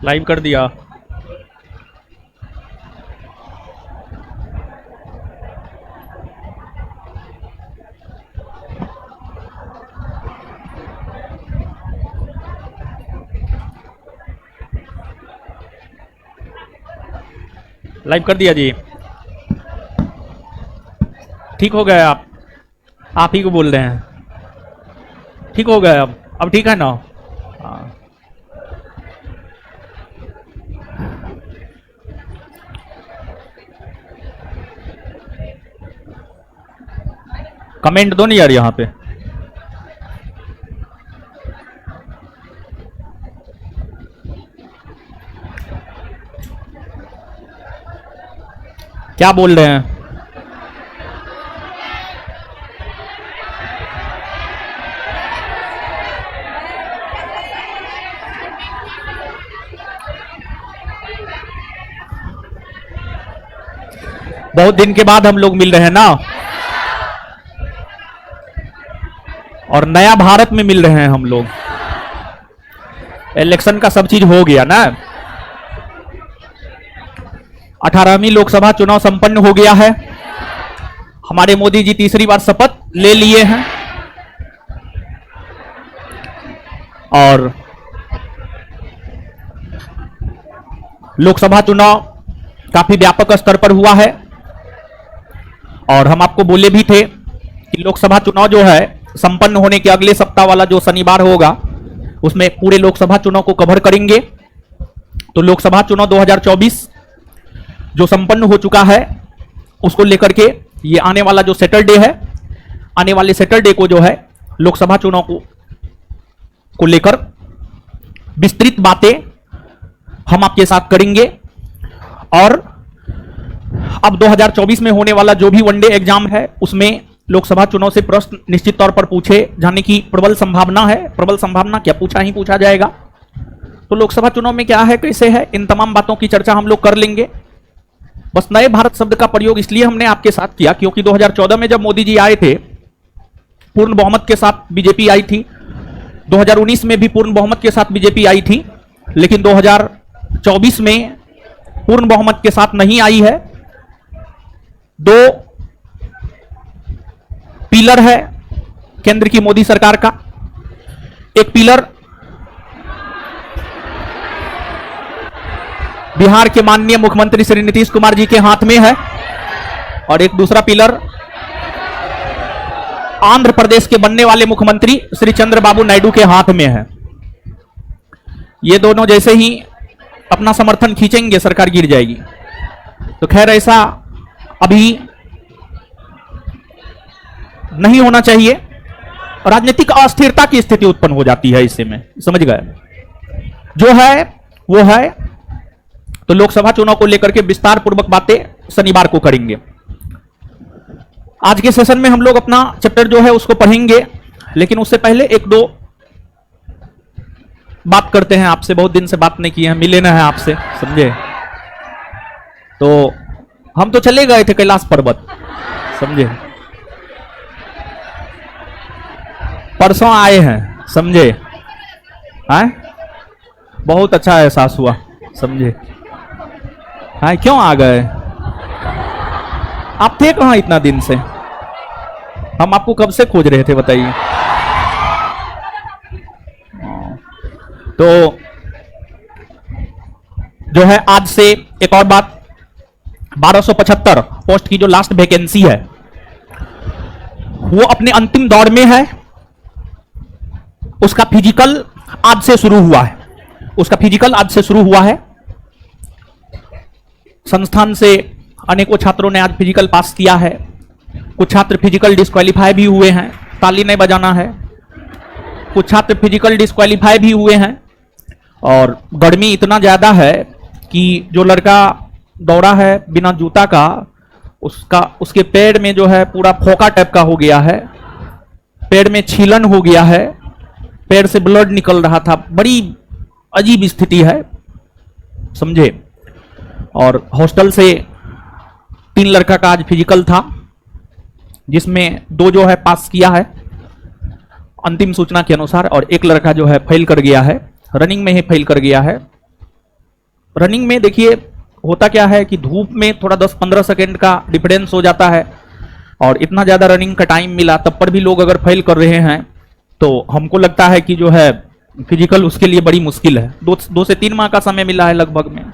Live कर दिया। Live कर दिया जी। ठीक हो गए आप ही को बोल रहे हैं। ठीक हो गए अब ठीक है ना? हाँ। कमेंट दो नहीं यार यहाँ पे। क्या बोल रहे हैं? बहुत दिन के बाद हम लोग मिल रहे हैं ना, और नया भारत में मिल रहे हैं हम लोग। इलेक्शन का सब चीज हो गया ना। 18वीं लोकसभा चुनाव संपन्न हो गया है। हमारे मोदी जी तीसरी बार शपथ ले लिए हैं और लोकसभा चुनाव काफी व्यापक स्तर पर हुआ है। और हम आपको बोले भी थे कि लोकसभा चुनाव जो है संपन्न होने के अगले सप्ताह वाला जो शनिवार होगा उसमें पूरे लोकसभा चुनाव को कवर करेंगे। तो लोकसभा चुनाव 2024 जो संपन्न हो चुका है उसको लेकर के ये आने वाला जो सैटरडे है, आने वाले सैटरडे को जो है लोकसभा चुनाव को लेकर विस्तृत बातें हम आपके साथ करेंगे। और अब 2024 में होने वाला जो भी वनडे एग्जाम है उसमें लोकसभा चुनाव से प्रश्न निश्चित तौर पर पूछे जाने की प्रबल संभावना है। प्रबल संभावना क्या, पूछा ही पूछा जाएगा। तो लोकसभा चुनाव में क्या है, कैसे है, इन तमाम बातों की चर्चा हम लोग कर लेंगे। बस नए भारत शब्द का प्रयोग इसलिए हमने आपके साथ किया क्योंकि 2014 में जब मोदी जी आए थे पूर्ण बहुमत के साथ बीजेपी आई थी। 2019 में भी पूर्ण बहुमत के साथ बीजेपी आई थी, लेकिन 2024 में पूर्ण बहुमत के साथ नहीं आई है। दो पिलर है केंद्र की मोदी सरकार का। एक पिलर बिहार के माननीय मुख्यमंत्री श्री नीतीश कुमार जी के हाथ में है और एक दूसरा पिलर आंध्र प्रदेश के बनने वाले मुख्यमंत्री श्री चंद्रबाबू नायडू के हाथ में है। ये दोनों जैसे ही अपना समर्थन खींचेंगे सरकार गिर जाएगी। तो खैर ऐसा अभी नहीं होना चाहिए। राजनीतिक अस्थिरता की स्थिति उत्पन्न हो जाती है इससे में, समझ गए? जो है वो है। तो लोकसभा चुनाव को लेकर के विस्तार पूर्वक बातें शनिवार को करेंगे। आज के सेशन में हम लोग अपना चैप्टर जो है उसको पढ़ेंगे, लेकिन उससे पहले एक दो बात करते हैं आपसे। बहुत दिन से बात नहीं की है, मिले ना है आपसे, समझे? तो हम तो चले गए थे कैलाश पर्वत, समझे? परसों आए हैं, समझे? हैं? बहुत अच्छा एहसास हुआ, समझे? हाँ, क्यों आ गए? आप थे कहां इतना दिन से? हम आपको कब से खोज रहे थे बताइए। तो जो है आज से एक और बात, 1275 पोस्ट की जो लास्ट वैकेंसी है वो अपने अंतिम दौर में है। उसका फिजिकल आज से शुरू हुआ है। उसका फिजिकल आज से शुरू हुआ है। संस्थान से अनेकों छात्रों ने आज फिजिकल पास किया है। कुछ छात्र फिजिकल डिस्क्वालीफाई भी हुए हैं, ताली नहीं बजाना है। कुछ छात्र फिजिकल डिस्क्वालीफाई भी हुए हैं। और गर्मी इतना ज्यादा है कि जो लड़का दौड़ा है बिना जूता का, उसके पैर में जो है पूरा फोका टाइप का हो गया है, पैर में छीलन हो गया है, पैर से ब्लड निकल रहा था। बड़ी अजीब स्थिति है, समझे? और हॉस्टल से 3 लड़का का आज फिजिकल था, जिसमें 2 जो है पास किया है अंतिम सूचना के अनुसार, और 1 लड़का जो है फेल कर गया है, रनिंग में ही फेल कर गया है। रनिंग में देखिए होता क्या है कि धूप में थोड़ा 10-15 सेकेंड का डिफरेंस हो जाता है, और इतना ज़्यादा रनिंग का टाइम मिला तब पर भी लोग अगर फेल कर रहे हैं तो हमको लगता है कि जो है फिजिकल उसके लिए बड़ी मुश्किल है। 2 से 3 माह का समय मिला है लगभग में,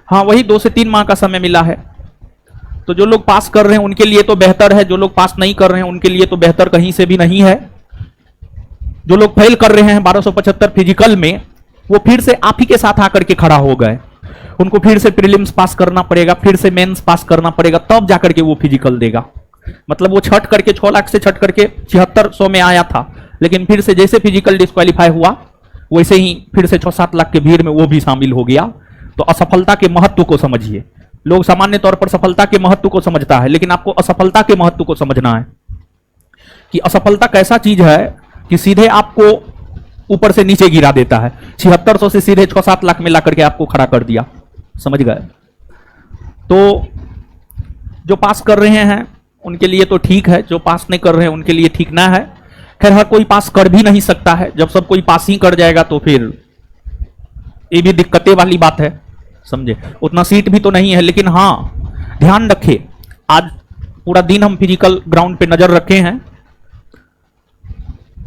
हाँ वही 2 से 3 माह का समय मिला है। तो जो लोग पास कर रहे हैं उनके लिए तो बेहतर है, जो लोग पास नहीं कर रहे हैं उनके लिए तो बेहतर कहीं से भी नहीं है। जो लोग फेल कर रहे हैं 1275 फिजिकल में, वो फिर से आप ही के साथ आकर के खड़ा हो गए। उनको फिर से प्रीलिम्स पास करना पड़ेगा, फिर से मेंस पास करना पड़ेगा, तब जाकर के वो फिजिकल देगा। मतलब वो छठ करके 6 लाख से छठ करके 7600 में आया था, लेकिन फिर से जैसे फिजिकल डिस्क्वालीफाई हुआ वैसे ही फिर से 6-7 लाख के भीड़ में वो भी शामिल हो गया। तो असफलता के महत्व को समझिए। लोग सामान्य तौर पर सफलता के महत्व को समझता है, लेकिन आपको असफलता के महत्व को समझना है कि असफलता कैसा चीज है कि सीधे आपको ऊपर से नीचे गिरा देता है। 7600 से सीधे 6-7 लाख में ला करके आपको खड़ा कर दिया, समझ गए। तो जो पास कर रहे हैं उनके लिए तो ठीक है, जो पास नहीं कर रहे हैं उनके लिए ठीक ना है। खैर हर कोई पास कर भी नहीं सकता है, जब सब कोई पास ही कर जाएगा तो फिर ये भी दिक्कतें वाली बात है, समझे। उतना सीट भी तो नहीं है, लेकिन हाँ ध्यान रखें, आज पूरा दिन हम फिजिकल ग्राउंड पे नजर रखे हैं,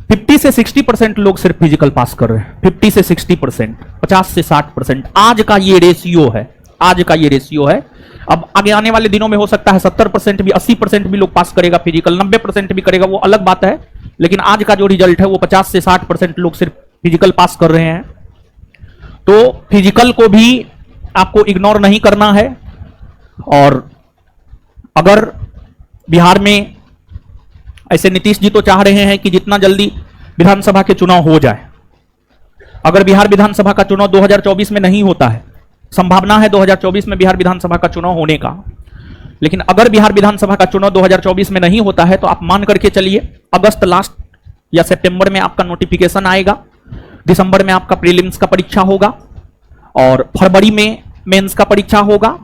50 से 60% लोग सिर्फ फिजिकल पास कर रहे हैं। 50 से 60%, 50 से 60% आज का ये रेशियो है, आज का ये रेशियो है। अब आगे आने वाले दिनों में हो सकता है 70% भी, 80% भी लोग पास करेगा फिजिकल, 90% भी करेगा, वो अलग बात है। लेकिन आज का जो रिजल्ट है वो 50 से 60% लोग सिर्फ फिजिकल पास कर रहे हैं। तो फिजिकल को भी आपको इग्नोर नहीं करना है। और अगर बिहार में ऐसे नीतीश जी तो चाह रहे हैं कि जितना जल्दी विधानसभा के चुनाव हो जाए, अगर बिहार विधानसभा का चुनाव 2024 में नहीं होता है, संभावना है 2024 में बिहार विधानसभा का चुनाव होने का, लेकिन अगर बिहार विधानसभा का चुनाव 2024 में नहीं होता है तो आप मान करके चलिए अगस्त लास्ट या सितंबर में आपका नोटिफिकेशन आएगा, दिसंबर में आपका प्रीलिम्स का परीक्षा होगा, और फरवरी में मेंस का परीक्षा होगा,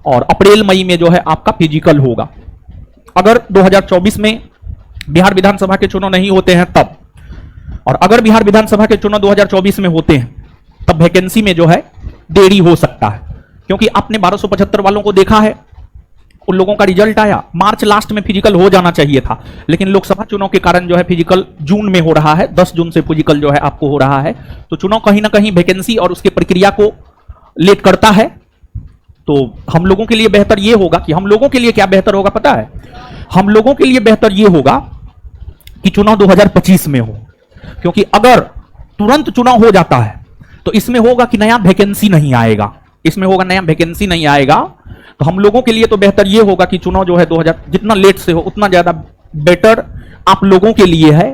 और अप्रैल मई में जो है आपका फिजिकल होगा। अगर 2024 में बिहार विधानसभा के चुनाव नहीं होते हैं तब, और अगर बिहार विधानसभा के चुनाव 2024 में होते हैं तब वैकेंसी में जो है देरी हो सकता है। क्योंकि आपने 1275 वालों को देखा है, उन लोगों का रिजल्ट आया मार्च लास्ट में, फिजिकल हो जाना चाहिए था, लेकिन लोकसभा चुनाव के कारण जो है फिजिकल जून में हो रहा है, 10 जून से फिजिकल जो है आपको हो रहा है। तो चुनाव कहीं ना कहीं वैकेंसी और उसकी प्रक्रिया को लेट करता है। तो हम लोगों के लिए बेहतर यह होगा कि, हम लोगों के लिए क्या बेहतर होगा पता है, हम लोगों के लिए बेहतर यह होगा कि चुनाव 2025 में हो। क्योंकि अगर तुरंत चुनाव हो जाता है तो इसमें होगा कि नया वैकेंसी नहीं आएगा, इसमें होगा नया वैकेंसी नहीं आएगा। तो हम लोगों के लिए तो बेहतर यह होगा कि चुनाव जो है 2000 जितना लेट से हो उतना ज्यादा बेटर आप लोगों के लिए है।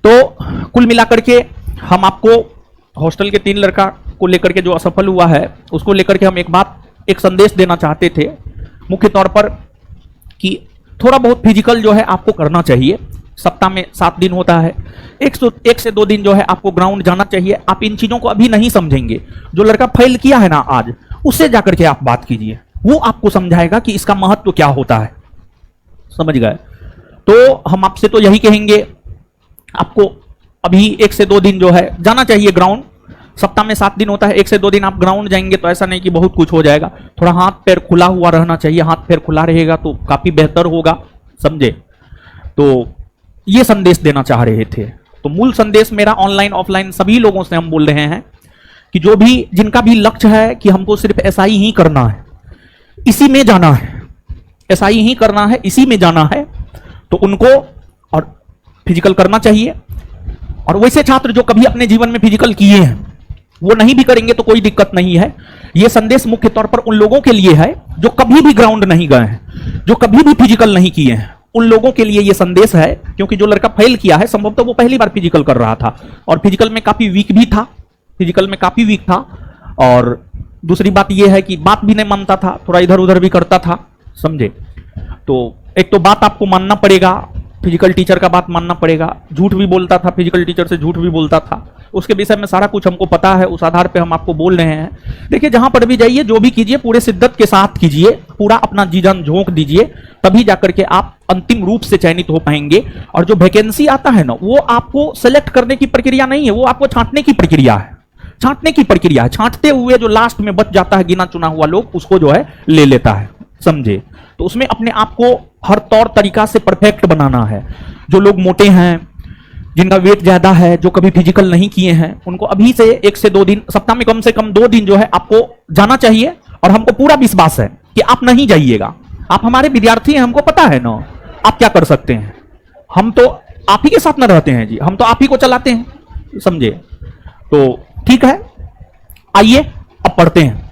तो कुल मिलाकर के हम आपको हॉस्टल के 3 लड़का को लेकर के जो असफल हुआ है उसको लेकर के हम एक संदेश देना चाहते थे, मुख्य तौर पर कि थोड़ा बहुत फिजिकल जो है आपको करना चाहिए। सप्ताह में 7 दिन होता है, 1 से 2 दिन जो है आपको ग्राउंड जाना चाहिए। आप इन चीजों को अभी नहीं समझेंगे, जो लड़का फेल किया है ना आज, उससे जाकर के आप बात कीजिए, वो आपको समझाएगा कि इसका महत्व क्या होता है, समझ गए। तो हम आपसे तो यही कहेंगे, आपको अभी 1 से 2 दिन जो है जाना चाहिए ग्राउंड। सप्ताह में 7 दिन होता है, 1 से 2 दिन आप ग्राउंड जाएंगे तो ऐसा नहीं कि बहुत कुछ हो जाएगा, थोड़ा हाथ पैर खुला हुआ रहना चाहिए। हाथ पैर खुला रहेगा तो काफी बेहतर होगा, समझे। तो ये संदेश देना चाह रहे थे। तो मूल संदेश मेरा ऑनलाइन ऑफलाइन सभी लोगों से हम बोल रहे हैं कि जो भी जिनका भी लक्ष्य है कि हमको सिर्फ एसआई ही करना है, इसी में जाना है, एसआई ही करना है, इसी में जाना है, तो उनको और फिजिकल करना चाहिए। और वैसे छात्र जो कभी अपने जीवन में फिजिकल किए हैं वो नहीं भी करेंगे तो कोई दिक्कत नहीं है। यह संदेश मुख्य तौर पर उन लोगों के लिए है जो कभी भी ग्राउंड नहीं गए हैं, जो कभी भी फिजिकल नहीं किए हैं, उन लोगों के लिए यह संदेश है। क्योंकि जो लड़का फेल किया है संभवतः वो पहली बार फिजिकल कर रहा था और फिजिकल में काफी वीक भी था, फिजिकल में काफी वीक था। और दूसरी बात यह है कि बात भी नहीं मानता था, थोड़ा इधर उधर भी करता था, समझे। तो एक तो बात आपको मानना पड़ेगा, फिजिकल टीचर का बात मानना पड़ेगा। झूठ भी बोलता था, फिजिकल टीचर से झूठ भी बोलता था, उसके विषय में सारा कुछ हमको पता है, उस आधार पे हम आपको बोल रहे हैं। देखिए जहां पर भी जाइए, जो भी कीजिए पूरे शिद्दत के साथ कीजिए, पूरा अपना जी जान झोंक दीजिए, तभी जाकर के आप अंतिम रूप से चयनित हो पाएंगे। और जो वैकेंसी आता है ना, वो आपको सेलेक्ट करने की प्रक्रिया नहीं है, वो आपको छांटने की प्रक्रिया है। छांटने की प्रक्रिया है। छांटते हुए जो लास्ट में बच जाता है गिना चुना हुआ लोग, उसको जो है ले लेता है, समझे। तो उसमें अपने आप को हर तौर तरीका से परफेक्ट बनाना है। जो लोग मोटे हैं, जिनका वेट ज्यादा है, जो कभी फिजिकल नहीं किए हैं, उनको अभी से 1 से 2 दिन, सप्ताह में कम से कम 2 दिन जो है आपको जाना चाहिए। और हमको पूरा विश्वास है कि आप नहीं जाइएगा। आप हमारे विद्यार्थी हैं, हमको पता है ना आप क्या कर सकते हैं। हम तो आप ही के साथ न रहते हैं जी, हम तो आप ही को चलाते हैं, समझे। तो ठीक है, आइए अब पढ़ते हैं।